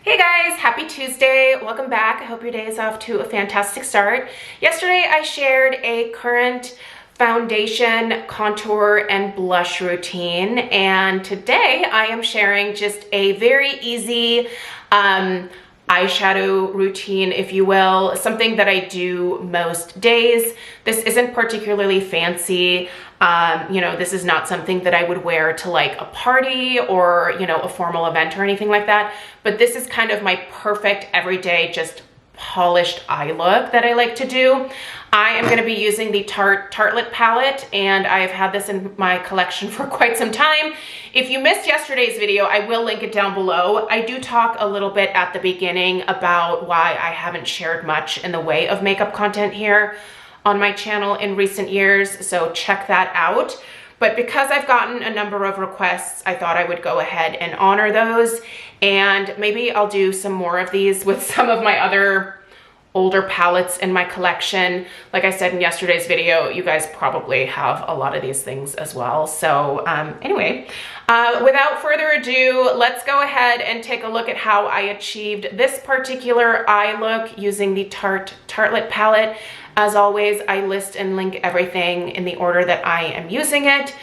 Hey guys, happy Tuesday. Welcome back. I hope your day is off to a fantastic start. Yesterday I shared a current foundation, contour, and blush routine, and today I am sharing just a very easy eyeshadow routine, if you will, something that I do most days. This isn't particularly fancy. This is not something that I would wear to like a party or, a formal event or anything like that. But this is kind of my perfect everyday, just polished eye look that I like to do. I am going to be using the Tartelette palette, and I've had this in my collection for quite some time. If you missed yesterday's video, I will link it down below. I do talk a little bit at the beginning about why I haven't shared much in the way of makeup content here on my channel in recent years, so check that out. But because I've gotten a number of requests, I thought I would go ahead and honor those, and maybe I'll do some more of these with some of my other older palettes in my collection. Like I said in yesterday's video, you guys probably have a lot of these things as well. So anyway, without further ado, let's go ahead and take a look at how I achieved this particular eye look using the Tartelette palette. As always, I list and link everything in the order that I am using it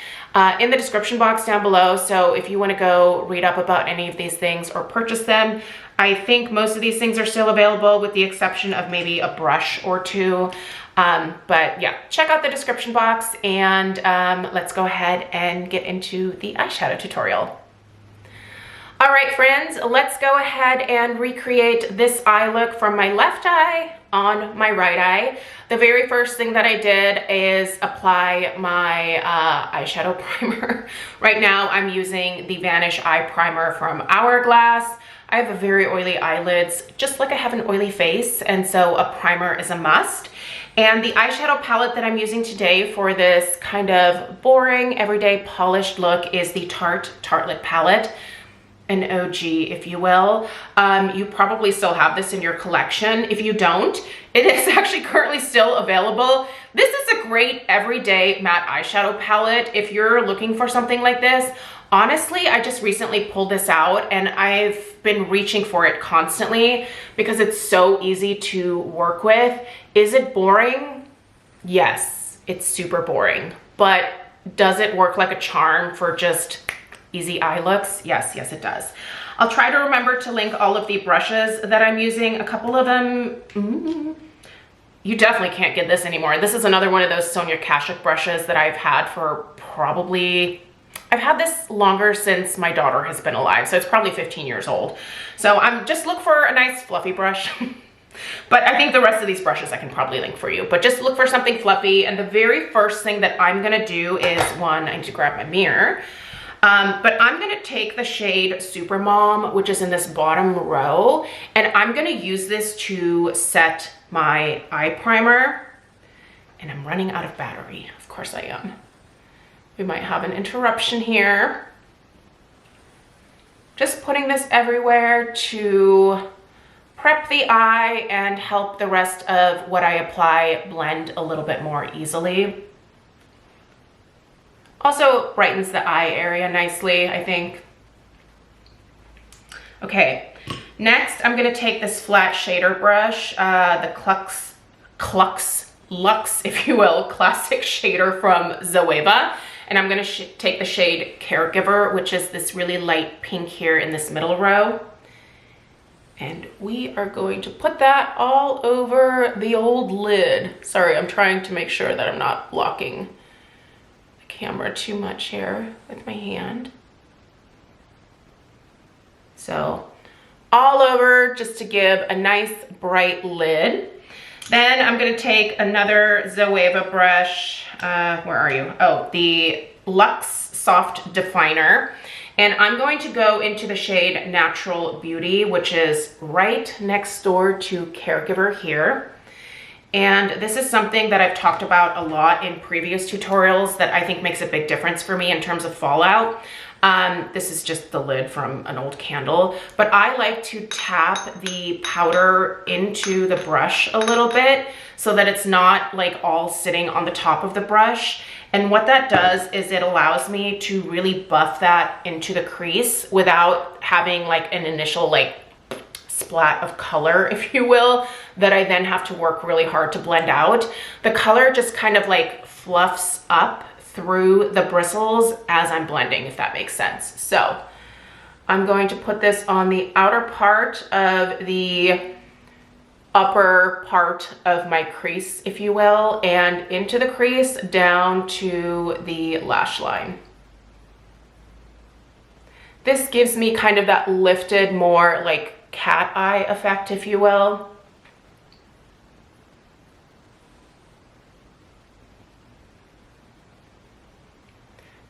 in the description box down below. So if you want to go read up about any of these things or purchase them, I think most of these things are still available with the exception of maybe a brush or two. But yeah, check out the description box, and let's go ahead and get into the eyeshadow tutorial. All right, friends, let's go ahead and recreate this eye look from my left eye on my right eye. The very first thing that I did is apply my eyeshadow primer. Right now I'm using the Vanish Eye Primer from Hourglass. I have a very oily eyelids, just like I have an oily face, and so a primer is a must. And the eyeshadow palette that I'm using today for this kind of boring, everyday polished look is the Tartelette palette. An OG, if you will. You probably still have this in your collection. If you don't, it is actually currently still available. This is a great everyday matte eyeshadow palette if you're looking for something like this. Honestly, I just recently pulled this out and I've been reaching for it constantly because it's so easy to work with. Is it boring? Yes, it's super boring. But does it work like a charm for just easy eye looks? Yes, it does. I'll try to remember to link all of the brushes that I'm using. A couple of them, you definitely can't get this anymore. This is another one of those Sonia Kashuk brushes that I've had for I've had this longer since my daughter has been alive, so it's probably 15 years old. So I'm just look for a nice fluffy brush. But I think the rest of these brushes I can probably link for you. But just look for something fluffy. And the very first thing that I'm gonna do is I need to grab my mirror. But I'm gonna take the shade Supermom, which is in this bottom row, and I'm gonna use this to set my eye primer. And I'm running out of battery. Of course I am. We might have an interruption here. Just putting this everywhere to prep the eye and help the rest of what I apply blend a little bit more easily. Also brightens the eye area nicely, I think. Okay, next I'm gonna take this flat shader brush, the Luxe, if you will, classic shader from Zoeva. And I'm gonna take the shade Caregiver, which is this really light pink here in this middle row. And we are going to put that all over the old lid. Sorry, I'm trying to make sure that I'm not blocking camera too much here with my hand. So all over, just to give a nice bright lid. Then I'm going to take another Zoeva brush. Where are you? Oh, the Luxe Soft Definer. And I'm going to go into the shade Natural Beauty, which is right next door to Caregiver here. And this is something that I've talked about a lot in previous tutorials that I think makes a big difference for me in terms of fallout. This is just the lid from an old candle, but I like to tap the powder into the brush a little bit so that it's not like all sitting on the top of the brush. And what that does is it allows me to really buff that into the crease without having like an initial like splat of color, if you will, that I then have to work really hard to blend out. The color just kind of like fluffs up through the bristles as I'm blending, if that makes sense. So I'm going to put this on the outer part of the upper part of my crease, if you will, and into the crease down to the lash line. This gives me kind of that lifted, more like cat eye effect, if you will.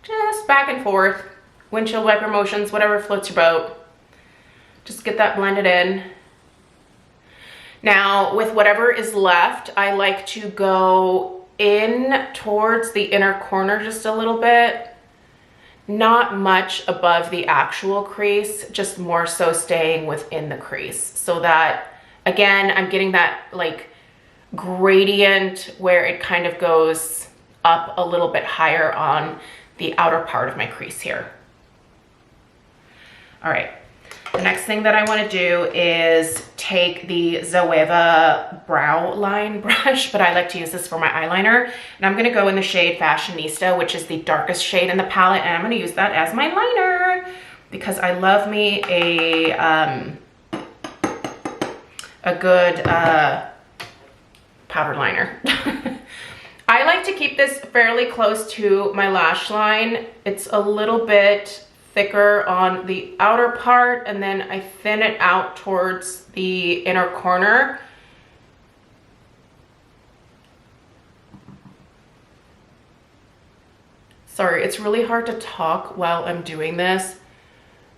Just back and forth, windshield wiper motions, whatever floats your boat. Just get that blended in. Now, with whatever is left, I like to go in towards the inner corner just a little bit. Not much above the actual crease, just more so staying within the crease, so that, again, I'm getting that like gradient where it kind of goes up a little bit higher on the outer part of my crease here. All right. The next thing that I want to do is take the Zoeva brow line brush, but I like to use this for my eyeliner. And I'm going to go in the shade Fashionista, which is the darkest shade in the palette. And I'm going to use that as my liner because I love me a good powder liner. I like to keep this fairly close to my lash line. It's a little bit thicker on the outer part, and then I thin it out towards the inner corner. Sorry, it's really hard to talk while I'm doing this,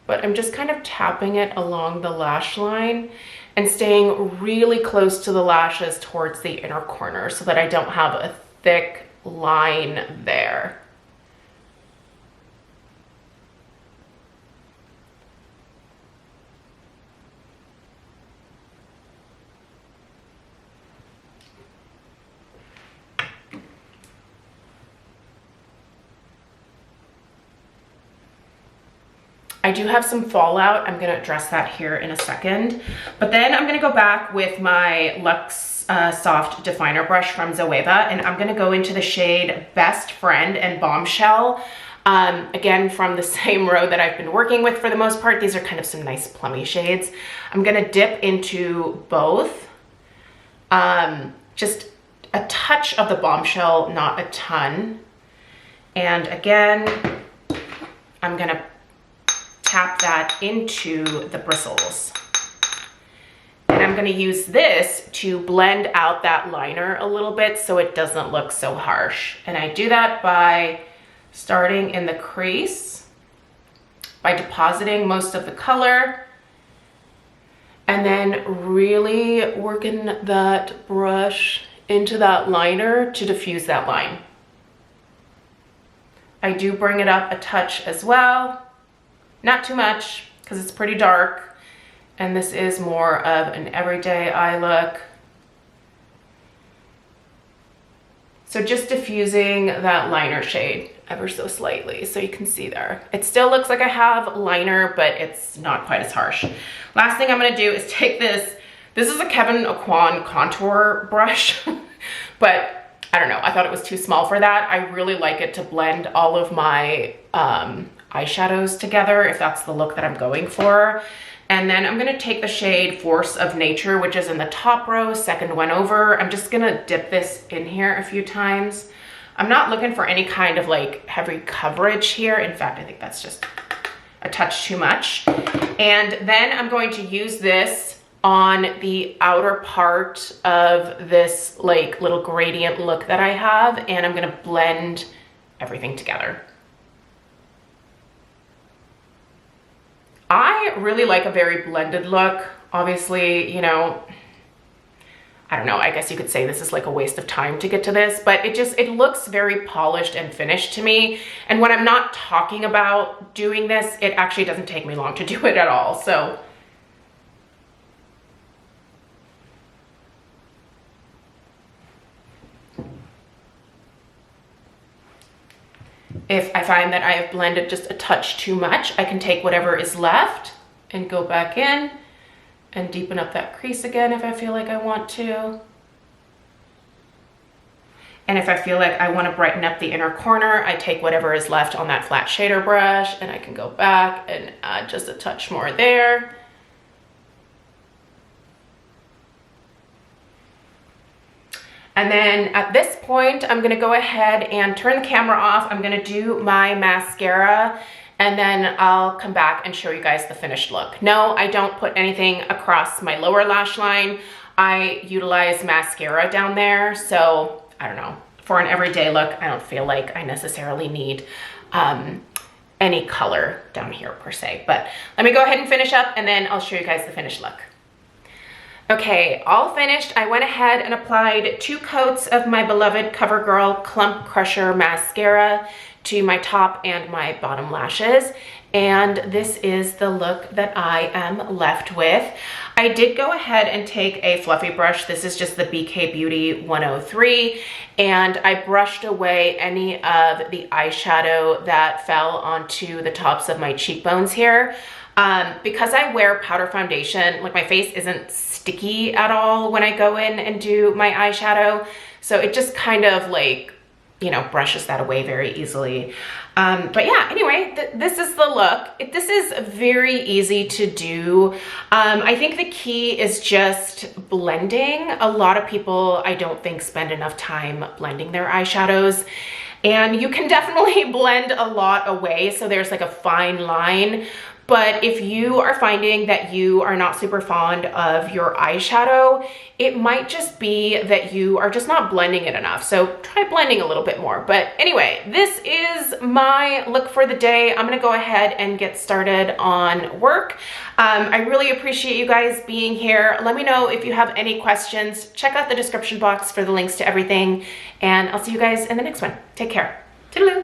but I'm just kind of tapping it along the lash line and staying really close to the lashes towards the inner corner so that I don't have a thick line there. I do have some fallout. I'm gonna address that here in a second. But then I'm gonna go back with my Luxe Soft Definer brush from Zoeva, and I'm gonna go into the shade Best Friend and Bombshell. Again, from the same row that I've been working with for the most part. These are kind of some nice plummy shades. I'm gonna dip into both. Just a touch of the Bombshell, not a ton. And again, I'm gonna tap that into the bristles. And I'm going to use this to blend out that liner a little bit so it doesn't look so harsh. And I do that by starting in the crease, by depositing most of the color, and then really working that brush into that liner to diffuse that line. I do bring it up a touch as well. Not too much, because it's pretty dark, and this is more of an everyday eye look. So just diffusing that liner shade ever so slightly so you can see there. It still looks like I have liner, but it's not quite as harsh. Last thing I'm gonna do is take this. This is a Kevyn Aucoin contour brush, but I don't know, I thought it was too small for that. I really like it to blend all of my eyeshadows together, if that's the look that I'm going for. And then I'm gonna take the shade Force of Nature, which is in the top row, second one over. I'm just gonna dip this in here a few times. I'm not looking for any kind of like heavy coverage here. In fact, I think that's just a touch too much. And then I'm going to use this on the outer part of this like little gradient look that I have, and I'm gonna blend everything together. I really like a very blended look. Obviously, you know, I don't know, I guess you could say this is like a waste of time to get to this, but it looks very polished and finished to me. And when I'm not talking about doing this, it actually doesn't take me long to do it at all. So if I find that I have blended just a touch too much, I can take whatever is left and go back in and deepen up that crease again if I feel like I want to. And if I feel like I want to brighten up the inner corner, I take whatever is left on that flat shader brush and I can go back and add just a touch more there. And then at this point, I'm gonna go ahead and turn the camera off. I'm gonna do my mascara and then I'll come back and show you guys the finished look. No, I don't put anything across my lower lash line. I utilize mascara down there, so I don't know. For an everyday look, I don't feel like I necessarily need any color down here per se. But let me go ahead and finish up and then I'll show you guys the finished look. Okay, all finished. I went ahead and applied 2 coats of my beloved CoverGirl Clump Crusher mascara to my top and my bottom lashes. And this is the look that I am left with. I did go ahead and take a fluffy brush. This is just the BK Beauty 103. And I brushed away any of the eyeshadow that fell onto the tops of my cheekbones here. Because I wear powder foundation, like my face isn't sticky at all when I go in and do my eyeshadow. So it just kind of like, you know, brushes that away very easily. But yeah, anyway, this is the look. This is very easy to do. I think the key is just blending. A lot of people, I don't think, spend enough time blending their eyeshadows. And you can definitely blend a lot away, so there's like a fine line. But if you are finding that you are not super fond of your eyeshadow, it might just be that you are just not blending it enough. So try blending a little bit more. But anyway, this is my look for the day. I'm gonna go ahead and get started on work. I really appreciate you guys being here. Let me know if you have any questions. Check out the description box for the links to everything. And I'll see you guys in the next one. Take care. Toodaloo.